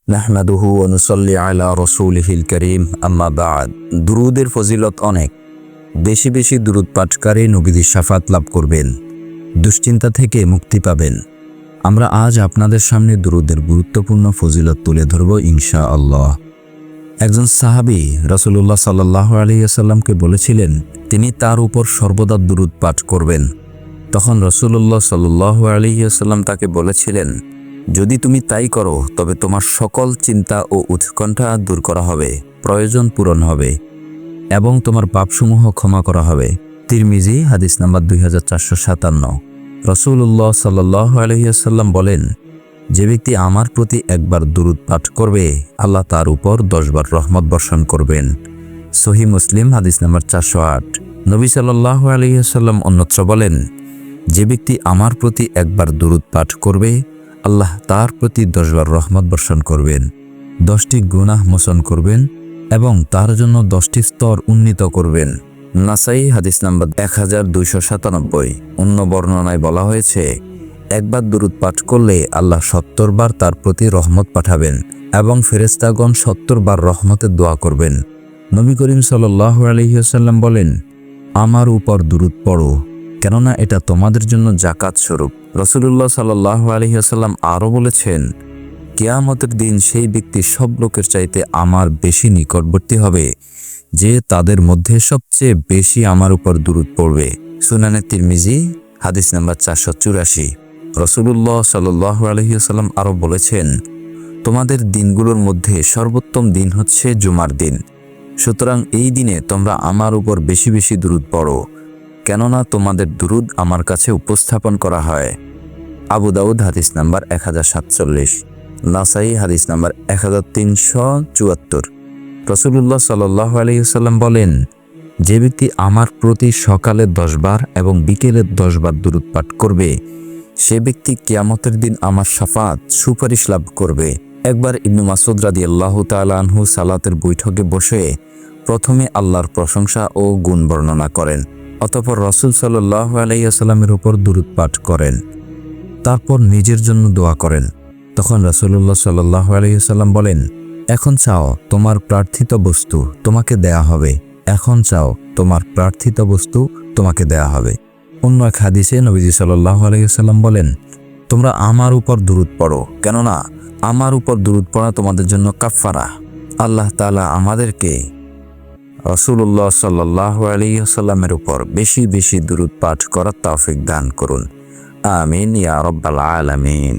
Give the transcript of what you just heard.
নাহমাদুহু ওয়া নুসাল্লি আলা রাসূলিহিল কারীম, আম্মা বা'দ। দুরুদের ফজিলত অনেক। বেশি বেশি দুরুদ পাঠকারী নবীদের শাফাত লাভ করবেন, দুশ্চিন্তা থেকে মুক্তি পাবেন। আমরা আজ আপনাদের সামনে দুরুদের গুরুত্বপূর্ণ ফজিলত তুলে ধরব ইনশাআল্লাহ। একজন সাহাবী রাসূলুল্লাহ সাল্লাল্লাহু আলাইহি ওয়াসাল্লামকে বলেছিলেন তিনি তার উপর সর্বদা দুরুদ পাঠ করবেন। তখন রাসূলুল্লাহ সাল্লাল্লাহু আলাইহি ওয়াসাল্লাম তাকে বলেছিলেন, যদি তুমি তাই করো তবে তোমার সকল চিন্তা ও উৎকণ্ঠা দূর করা হবে, প্রয়োজন পূরণ হবে এবং তোমার পাপসমূহ ক্ষমা করা হবে। তিরমিজি হাদিস নাম্বার 2457। রাসূলুল্লাহ সাল্লাল্লাহু আলাইহি ওয়াসাল্লাম বলেন, যে ব্যক্তি আমার প্রতি একবার দুরুদ পাঠ করবে আল্লাহ তার উপর 10 বার রহমত বর্ষণ করবেন। সহিহ মুসলিম হাদিস নাম্বার 408। নবী সাল্লাল্লাহু আলাইহি ওয়াসাল্লাম অন্যত্র বলেন, যে ব্যক্তি আমার প্রতি একবার দুরুদ পাঠ করবে আল্লাহ তার প্রতি 10 বার রহমত বর্ষণ করবেন, 10টি গুনাহ মোচন করবেন এবং তার জন্য 10টি স্তর উন্নীত করবেন। নাসাই হাদিস নাম্বার 1297। অন্য বর্ণনায় বলা হয়েছে, একবার দুরুদ পাঠ করলে আল্লাহ 70 বার তার প্রতি রহমত পাঠাবেন এবং ফেরেশতাগণ 70 বার রহমতের দোয়া করবেন। নবী করিম সাল্লাল্লাহু আলাইহি ওয়াসাল্লাম বলেন, আমার উপর দুরুদ পড়ো, কেননা এটা তোমাদের জন্য যাকাত স্বরূপ। রাসূলুল্লাহ সাল্লাল্লাহু আলাইহি ওয়াসাল্লাম আরও বলেছেন, কিয়ামতের দিন সেই ব্যক্তি সব লোকের চাইতে আমার বেশি নিকটবর্তী হবে যে তাদের মধ্যে সবচেয়ে বেশি আমার উপর দুরুদ পড়বে। সুনানে তিরমিজি হাদিস নাম্বার 484। রাসূলুল্লাহ সাল্লাল্লাহু আলাইহি ওয়াসাল্লাম আরও বলেছেন, তোমাদের দিনগুলোর মধ্যে সর্বোত্তম দিন হচ্ছে জুমার দিন, সুতরাং এই দিনে তোমরা আমার উপর বেশি বেশি দুরুদ পড়ো, কেননা তোমাদের দুরুদ আমার কাছে উপস্থাপন করা হয়। আবু দাউদ হাদিস নাম্বার 1047। নাসাই হাদিস নাম্বার 1374। রাসূলুল্লাহ সাল্লাল্লাহু আলাইহি ওয়াসাল্লাম বলেন, যে ব্যক্তি আমার প্রতি সকালে 10 বার এবং বিকেলে 10 বার দুরুদ পাঠ করবে সে ব্যক্তি কিয়ামতের দিন আমার শাফাত সুপারিশ লাভ করবে। একবার ইবনে মাসউদ রাদিয়াল্লাহু তাআলা আনহু সালাতের বৈঠকে বসে প্রথমে আল্লাহর প্রশংসা ও গুণ বর্ণনা করেন, অতঃপর রাসূল সাল্লাল্লাহু আলাইহি ওয়াসাল্লামের উপর দুরুদ পাঠ করেন, তারপর নিজের জন্য দোয়া করেন। তখন রাসূলুল্লাহ সাল্লাল্লাহু আলাইহি ওয়াসাল্লাম বলেন, এখন চাও তোমার প্রার্থিত বস্তু তোমাকে দেয়া হবে, এখন চাও তোমার প্রার্থিত বস্তু তোমাকে দেয়া হবে। অন্য এক হাদিসে নবীজি সাল্লাল্লাহু আলাইহি ওয়াসাল্লাম বলেন, তোমরা আমার উপর দুরুদ পড়ো, কেননা আমার উপর দুরুদ পড়া তোমাদের জন্য কাফফারা। আল্লাহ তাআলা আমাদেরকে রাসূলুল্লাহ সাল্লাল্লাহু আলাইহি ওয়াসাল্লামের উপর বেশি বেশি দুরুদ পাঠ করার তৌফিক দান করুন। আমিন ইয়া রাব্বাল আলামিন।